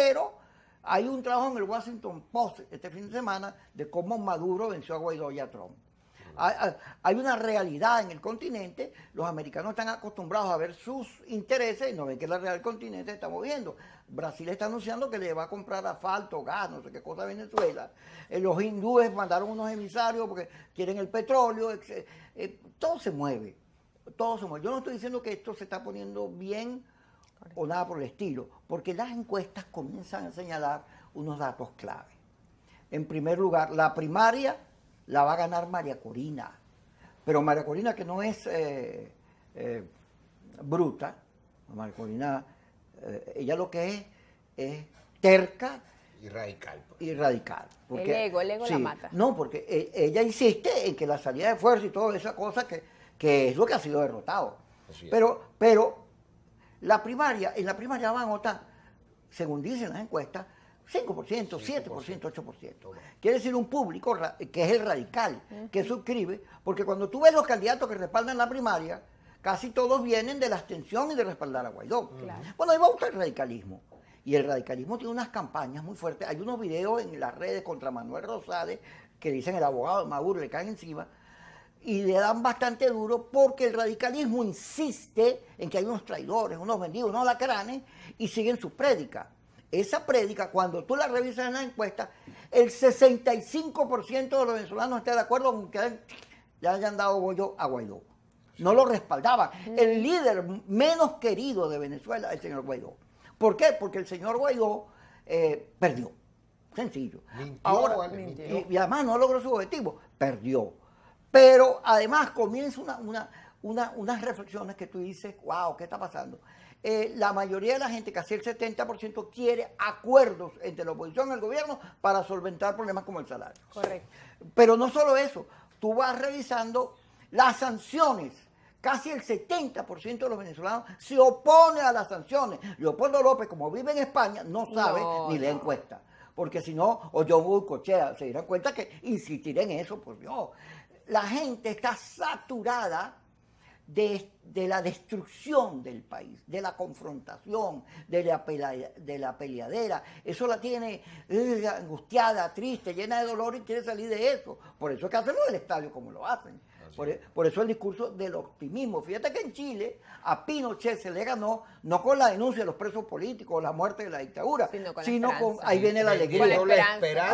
pero hay un trabajo en el Washington Post este fin de semana de cómo Maduro venció a Guaidó y a Trump. Hay una realidad en el continente, los americanos están acostumbrados a ver sus intereses y no ven que la realidad del continente se está moviendo. Brasil está anunciando que le va a comprar asfalto, gas, no sé qué cosa a Venezuela. Los hindúes mandaron unos emisarios porque quieren el petróleo. Todo se mueve, todo se mueve. Yo no estoy diciendo que esto se está poniendo bien o nada por el estilo, porque las encuestas comienzan a señalar unos datos clave. En primer lugar, la primaria la va a ganar María Corina, pero María Corina, que no es bruta, María Corina, ella lo que es terca y radical. Y radical. Porque, el ego sí, la mata. No, porque ella insiste en que la salida de fuerza y toda esa cosa que es lo que ha sido derrotado. Pero en la primaria van a votar, según dicen las encuestas, 5%, 7%, 8%. Quiere decir un público que es el radical, que suscribe, porque cuando tú ves los candidatos que respaldan la primaria, casi todos vienen de la abstención y de respaldar a Guaidó. Claro. Bueno, ahí va el radicalismo. Y el radicalismo tiene unas campañas muy fuertes. Hay unos videos en las redes contra Manuel Rosales que dicen el abogado de Maduro le caen encima y le dan bastante duro porque el radicalismo insiste en que hay unos traidores, unos vendidos, unos lacranes y siguen sus prédicas. Esa prédica, cuando tú la revisas en la encuesta, el 65% de los venezolanos está de acuerdo con que le hayan dado bollo a Guaidó. No lo respaldaban. El líder menos querido de Venezuela es el señor Guaidó. ¿Por qué? Porque el señor Guaidó perdió. Sencillo. Mintió. Y además no logró su objetivo. Perdió. Pero además comienza unas reflexiones que tú dices, wow, ¿qué está pasando? La mayoría de la gente, casi el 70%, quiere acuerdos entre la oposición y el gobierno para solventar problemas como el salario. Correcto. Pero no solo eso, tú vas revisando las sanciones. Casi el 70% de los venezolanos se opone a las sanciones. Leopoldo López, como vive en España, no sabe ni lee encuesta. Porque si no, o John Goycochea se dirán cuenta que insistiré en eso, pues yo. La gente está saturada de la destrucción del país, de la confrontación, de la peleadera. Eso la tiene angustiada, triste, llena de dolor y quiere salir de eso. Por eso es que hacen lo del estadio como lo hacen. Por eso el discurso del optimismo. Fíjate que en Chile a Pinochet se le ganó no con la denuncia de los presos políticos, la muerte de la dictadura, sino con ahí viene la alegría.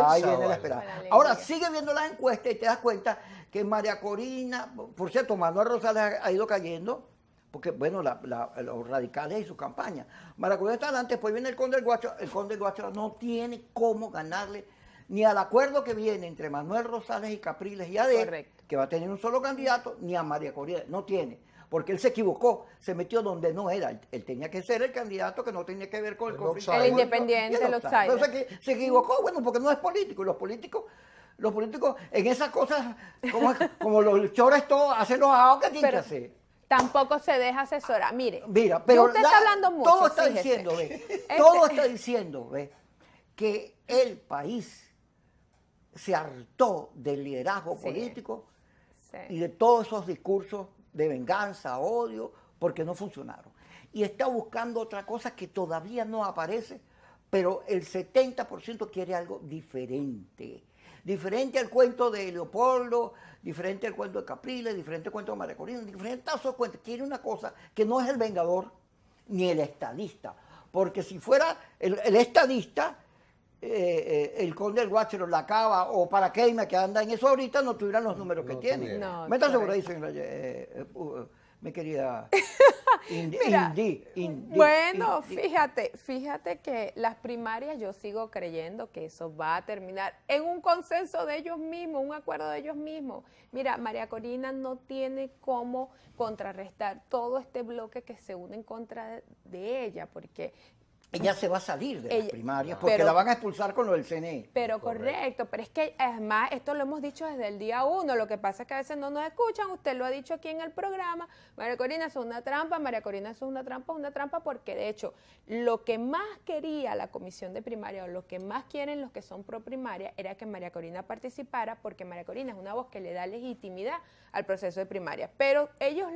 Ahí viene la esperanza. Ahora sigue viendo las encuestas y te das cuenta que María Corina, por cierto, Manuel Rosales ha ido cayendo, porque bueno, los radicales y su campaña. María Corina está adelante, después viene el Conde del Guácharo. El Conde del Guácharo no tiene cómo ganarle ni al acuerdo que viene entre Manuel Rosales y Capriles y AD, que va a tener un solo candidato, ni a María Corina, no tiene, porque él se equivocó, se metió donde no era, él tenía que ser el candidato que no tenía que ver con el conflicto. El independiente, el outsider. Entonces se equivocó, bueno, porque no es político, y los políticos en esas cosas, como los chores todos, hacen los ajados que tienen que hacer. Tampoco se deja asesorar. Mira, pero usted está hablando mucho. Todo está diciendo, todo está diciendo, que el país se hartó del liderazgo político y de todos esos discursos de venganza, odio, porque no funcionaron. Y está buscando otra cosa que todavía no aparece, pero el 70% quiere algo diferente. Diferente al cuento de Leopoldo, diferente al cuento de Capriles, diferente al cuento de María Corina, diferente a esos cuentos. Quiere una cosa que no es el vengador ni el estadista. Porque si fuera el estadista, el Conde del Guácharo, la Cava o Paraqueima, que anda en eso ahorita, no tuvieran los números que tienen. Métase por ahí, señora, mi querida Indy. Bueno, fíjate que las primarias yo sigo creyendo que eso va a terminar en un consenso de ellos mismos, un acuerdo de ellos mismos. Mira, María Corina no tiene cómo contrarrestar todo este bloque que se une en contra de ella, porque ella se va a salir de las primarias porque la van a expulsar con lo del CNE. Pero correcto, pero es que además esto lo hemos dicho desde el día 1, lo que pasa es que a veces no nos escuchan, usted lo ha dicho aquí en el programa, María Corina eso es una trampa, María Corina eso es una trampa porque de hecho lo que más quería la comisión de primaria o lo que más quieren los que son pro primaria era que María Corina participara porque María Corina es una voz que le da legitimidad al proceso de primaria, pero ellos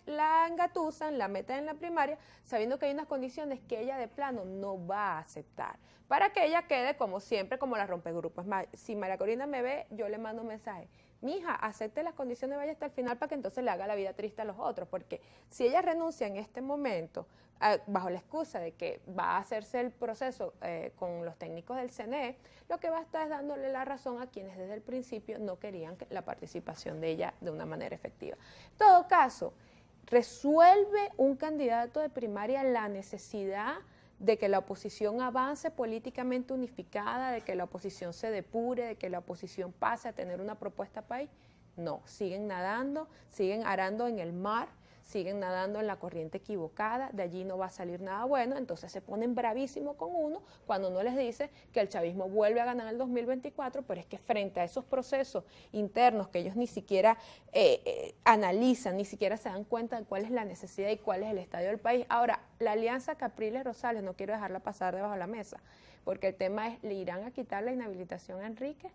la engatusan, la meten en la primaria sabiendo que hay unas condiciones que ella de plano oposición no va a aceptar, para que ella quede como siempre, como la rompegrupos. Es más, si María Corina me ve, yo le mando un mensaje: mija, acepte las condiciones, vaya hasta el final para que entonces le haga la vida triste a los otros, porque si ella renuncia en este momento, bajo la excusa de que va a hacerse el proceso con los técnicos del CNE, lo que va a estar es dándole la razón a quienes desde el principio no querían la participación de ella de una manera efectiva. En todo caso, ¿resuelve un candidato de primaria la necesidad de que la oposición avance políticamente unificada, de que la oposición se depure, de que la oposición pase a tener una propuesta país? No, siguen nadando, siguen arando en el mar, siguen nadando en la corriente equivocada, de allí no va a salir nada bueno, entonces se ponen bravísimos con uno cuando uno les dice que el chavismo vuelve a ganar el 2024, pero es que frente a esos procesos internos que ellos ni siquiera analizan, ni siquiera se dan cuenta de cuál es la necesidad y cuál es el estadio del país. Ahora, la alianza Capriles-Rosales, no quiero dejarla pasar debajo de la mesa, porque el tema es, ¿le irán a quitar la inhabilitación a Enrique?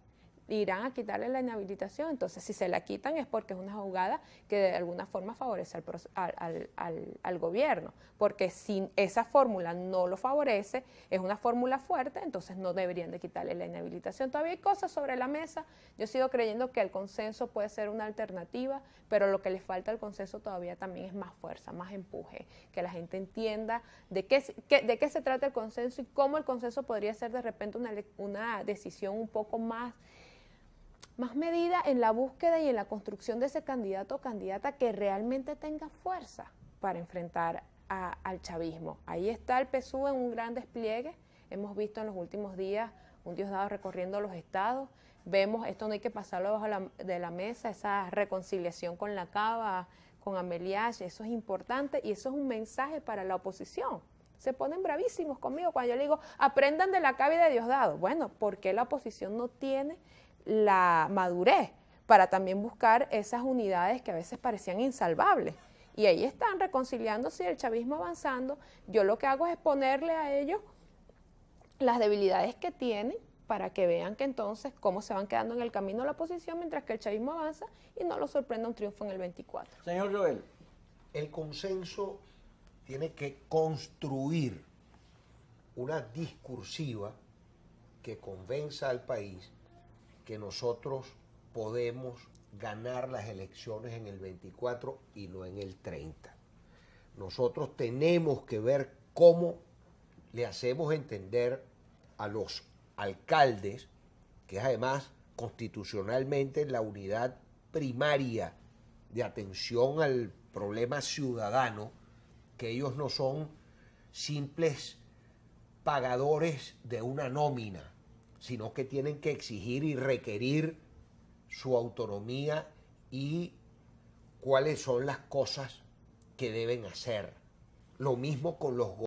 Irán a quitarle la inhabilitación, entonces si se la quitan es porque es una jugada que de alguna forma favorece al gobierno, porque si esa fórmula no lo favorece, es una fórmula fuerte, entonces no deberían de quitarle la inhabilitación. Todavía hay cosas sobre la mesa, yo sigo creyendo que el consenso puede ser una alternativa, pero lo que le falta al consenso todavía también es más fuerza, más empuje, que la gente entienda de qué se trata el consenso y cómo el consenso podría ser de repente una decisión un poco más medida en la búsqueda y en la construcción de ese candidato o candidata que realmente tenga fuerza para enfrentar al chavismo. Ahí está el PSUV en un gran despliegue. Hemos visto en los últimos días un Diosdado recorriendo los estados. Vemos, esto no hay que pasarlo bajo de la mesa, esa reconciliación con la Cava, con Ameliache, eso es importante y eso es un mensaje para la oposición. Se ponen bravísimos conmigo cuando yo le digo, aprendan de la Cava y de Diosdado. Bueno, ¿por qué la oposición no tiene la madurez para también buscar esas unidades que a veces parecían insalvables? Y ahí están reconciliándose y el chavismo avanzando. Yo lo que hago es ponerle a ellos las debilidades que tienen para que vean que entonces cómo se van quedando en el camino la oposición mientras que el chavismo avanza y no lo sorprenda un triunfo en el 24. Señor Joel. El consenso tiene que construir una discursiva que convenza al país que nosotros podemos ganar las elecciones en el 24 y no en el 30. Nosotros tenemos que ver cómo le hacemos entender a los alcaldes, que es además constitucionalmente la unidad primaria de atención al problema ciudadano, que ellos no son simples pagadores de una nómina, sino que tienen que exigir y requerir su autonomía y cuáles son las cosas que deben hacer. Lo mismo con los